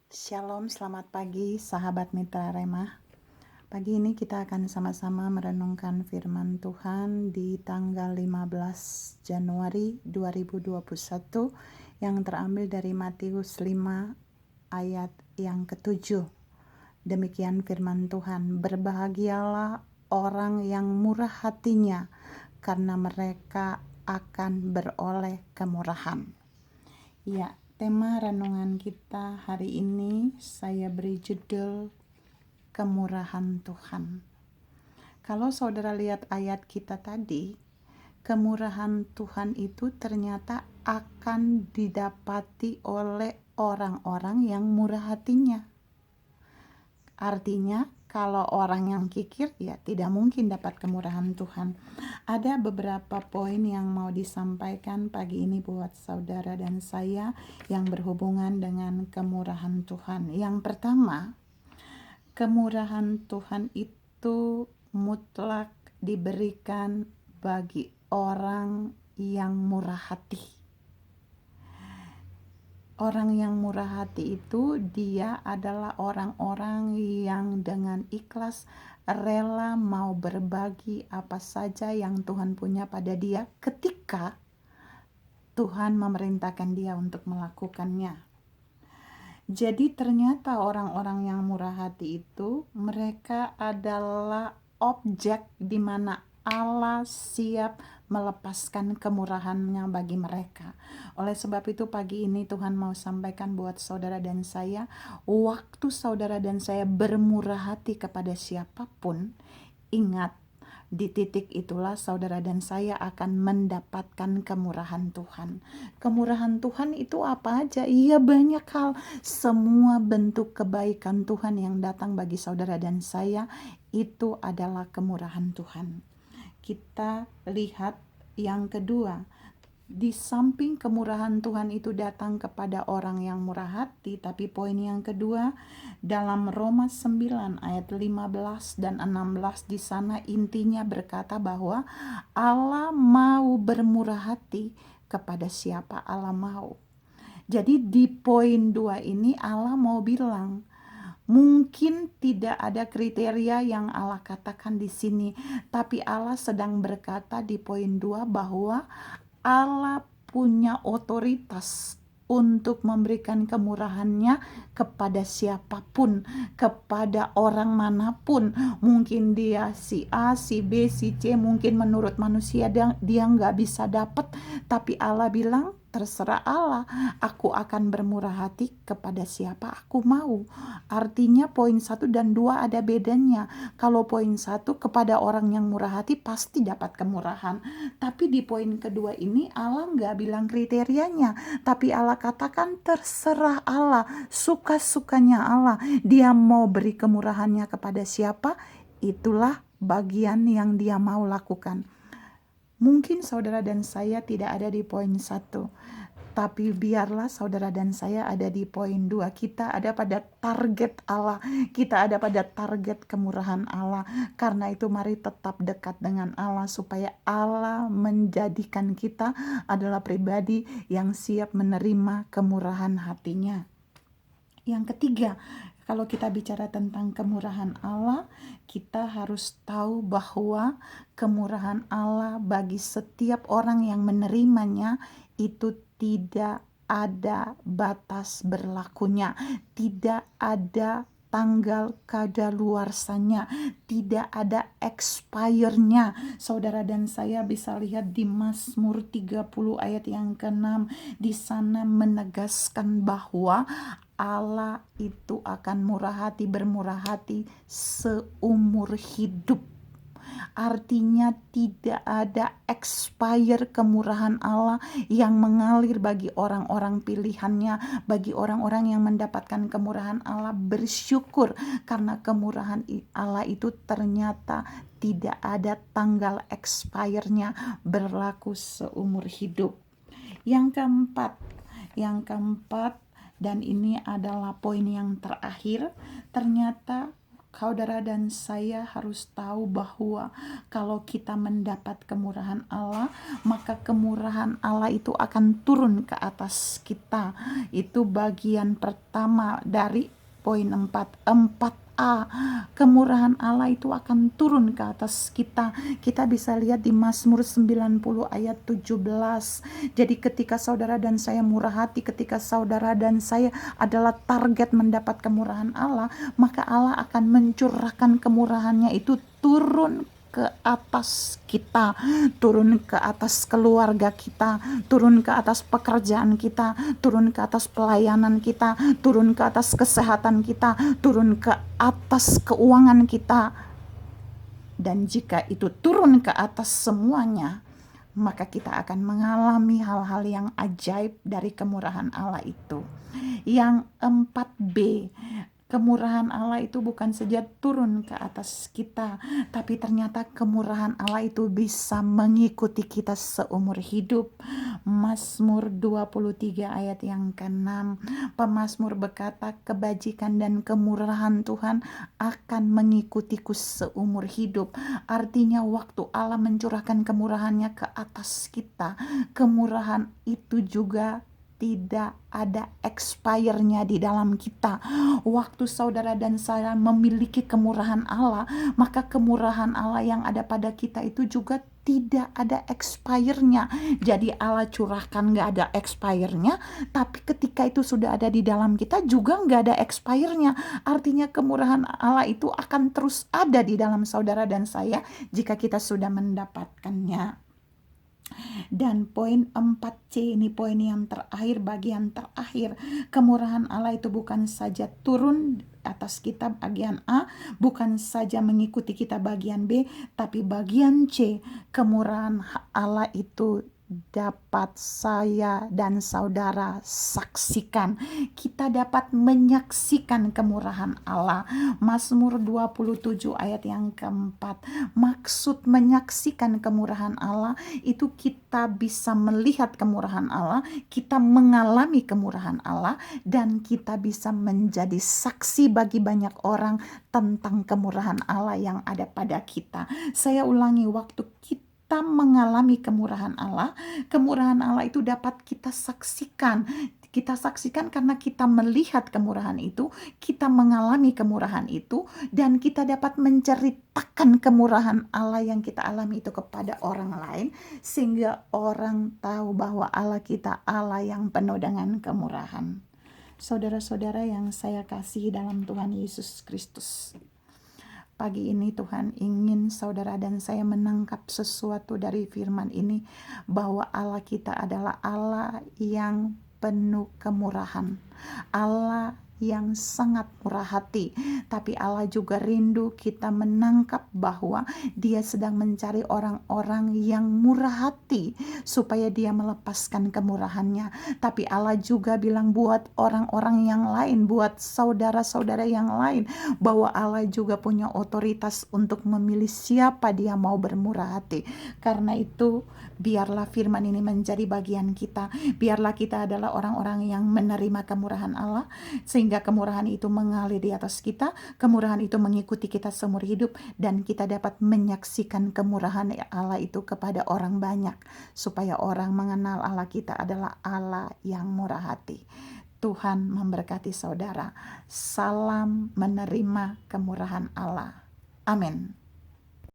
Shalom, selamat pagi sahabat Mitra Remah. Pagi ini kita akan sama-sama merenungkan firman Tuhan di tanggal 15 Januari 2021 yang terambil dari Matius 5 ayat yang ke-7. Demikian firman Tuhan, berbahagialah orang yang murah hatinya karena mereka akan beroleh kemurahan. Ya, tema renungan kita hari ini saya beri judul kemurahan Tuhan. Kalau saudara lihat ayat kita tadi, kemurahan Tuhan itu ternyata akan didapati oleh orang-orang yang murah hatinya. Artinya, kalau orang yang kikir, ya tidak mungkin dapat kemurahan Tuhan. Ada beberapa poin yang mau disampaikan pagi ini buat saudara dan saya yang berhubungan dengan kemurahan Tuhan. Yang pertama, kemurahan Tuhan itu mutlak diberikan bagi orang yang murah hati. Orang yang murah hati itu dia adalah orang-orang yang dengan ikhlas rela mau berbagi apa saja yang Tuhan punya pada dia ketika Tuhan memerintahkan dia untuk melakukannya. Jadi ternyata orang-orang yang murah hati itu mereka adalah objek di mana Allah siap melepaskan kemurahannya bagi mereka. Oleh sebab itu pagi ini Tuhan mau sampaikan buat saudara dan saya, waktu saudara dan saya bermurah hati kepada siapapun, ingat, di titik itulah saudara dan saya akan mendapatkan kemurahan Tuhan. Kemurahan Tuhan itu apa aja? Iya, banyak hal. Semua bentuk kebaikan Tuhan yang datang bagi saudara dan saya itu adalah kemurahan Tuhan. Kita lihat yang kedua, di samping kemurahan Tuhan itu datang kepada orang yang murah hati, tapi poin yang kedua dalam Roma 9 ayat 15 dan 16 di sana intinya berkata bahwa Allah mau bermurah hati kepada siapa Allah mau. Jadi di poin 2 ini Allah mau bilang, mungkin tidak ada kriteria yang Allah katakan di sini, tapi Allah sedang berkata di poin 2 bahwa Allah punya otoritas untuk memberikan kemurahannya kepada siapapun, kepada orang manapun. Mungkin dia si A, si B, si C, mungkin menurut manusia dia nggak bisa dapat, tapi Allah bilang, terserah Allah, aku akan bermurah hati kepada siapa aku mau. Artinya poin 1 dan 2 ada bedanya. Kalau poin 1 kepada orang yang murah hati pasti dapat kemurahan. Tapi di poin kedua ini Allah nggak bilang kriterianya. Tapi Allah katakan terserah Allah, suka-sukanya Allah. Dia mau beri kemurahannya kepada siapa, itulah bagian yang dia mau lakukan. Mungkin saudara dan saya tidak ada di poin 1, tapi biarlah saudara dan saya ada di poin 2. Kita ada pada target Allah, kita ada pada target kemurahan Allah. Karena itu mari tetap dekat dengan Allah supaya Allah menjadikan kita adalah pribadi yang siap menerima kemurahan hatinya. Yang ketiga, kalau kita bicara tentang kemurahan Allah, kita harus tahu bahwa kemurahan Allah bagi setiap orang yang menerimanya itu tidak ada batas berlakunya, tidak ada tanggal kadaluarsanya, tidak ada expire-nya. Saudara dan saya bisa lihat di Mazmur 30 ayat yang ke-6, di sana menegaskan bahwa Allah itu akan bermurah hati seumur hidup. Artinya tidak ada expire kemurahan Allah yang mengalir bagi orang-orang pilihannya, bagi orang-orang yang mendapatkan kemurahan Allah. Bersyukur karena kemurahan Allah itu ternyata tidak ada tanggal expire-nya, berlaku seumur hidup. Yang keempat, dan ini adalah poin yang terakhir, ternyata Saudara dan saya harus tahu bahwa kalau kita mendapat kemurahan Allah, maka kemurahan Allah itu akan turun ke atas kita. Itu bagian pertama dari poin 4A. Kemurahan Allah itu akan turun ke atas kita. Kita bisa lihat di Mazmur 90 ayat 17. Jadi ketika saudara dan saya murah hati, ketika saudara dan saya adalah target mendapat kemurahan Allah, maka Allah akan mencurahkan kemurahannya itu turun ke atas kita, turun ke atas keluarga kita, turun ke atas pekerjaan kita, turun ke atas pelayanan kita, turun ke atas kesehatan kita, turun ke atas keuangan kita. Dan jika itu turun ke atas semuanya, maka kita akan mengalami hal-hal yang ajaib dari kemurahan Allah itu. Yang 4B, kemurahan Allah itu bukan saja turun ke atas kita, tapi ternyata kemurahan Allah itu bisa mengikuti kita seumur hidup. Mazmur 23 ayat yang ke-6, pemazmur berkata, kebajikan dan kemurahan Tuhan akan mengikutiku seumur hidup. Artinya waktu Allah mencurahkan kemurahannya ke atas kita, kemurahan itu juga tidak ada expire-nya di dalam kita. Waktu saudara dan saya memiliki kemurahan Allah, maka kemurahan Allah yang ada pada kita itu juga tidak ada expire-nya. Jadi Allah curahkan gak ada expire-nya, tapi ketika itu sudah ada di dalam kita juga gak ada expire-nya. Artinya kemurahan Allah itu akan terus ada di dalam saudara dan saya jika kita sudah mendapatkannya. Dan poin 4C ini poin yang terakhir, bagian terakhir. Kemurahan Allah itu bukan saja turun atas kita bagian A, bukan saja mengikuti kita bagian B, tapi bagian C, kemurahan Allah itu dapat saya dan saudara saksikan. Kita dapat menyaksikan kemurahan Allah. Mazmur 27 ayat yang keempat. Maksud menyaksikan kemurahan Allah itu kita bisa melihat kemurahan Allah, kita mengalami kemurahan Allah, dan kita bisa menjadi saksi bagi banyak orang tentang kemurahan Allah yang ada pada kita. Saya ulangi, waktu kita mengalami kemurahan Allah itu dapat kita saksikan. Kita saksikan karena kita melihat kemurahan itu, kita mengalami kemurahan itu, dan kita dapat menceritakan kemurahan Allah yang kita alami itu kepada orang lain, sehingga orang tahu bahwa Allah kita Allah yang penuh dengan kemurahan. Saudara-saudara yang saya kasihi dalam Tuhan Yesus Kristus, pagi ini Tuhan ingin saudara dan saya menangkap sesuatu dari firman ini, bahwa Allah kita adalah Allah yang penuh kemurahan, Allah yang sangat murah hati. Tapi Allah juga rindu kita menangkap bahwa Dia sedang mencari orang-orang yang murah hati supaya Dia melepaskan kemurahannya. Tapi Allah juga bilang buat orang-orang yang lain, buat saudara-saudara yang lain, bahwa Allah juga punya otoritas untuk memilih siapa Dia mau bermurah hati. Karena itu biarlah firman ini menjadi bagian kita. Biarlah kita adalah orang-orang yang menerima kemurahan Allah, sehingga kemurahan itu mengalir di atas kita, kemurahan itu mengikuti kita seumur hidup, dan kita dapat menyaksikan kemurahan Allah itu kepada orang banyak, supaya orang mengenal Allah kita adalah Allah yang murah hati. Tuhan memberkati saudara. Salam menerima kemurahan Allah. Amin.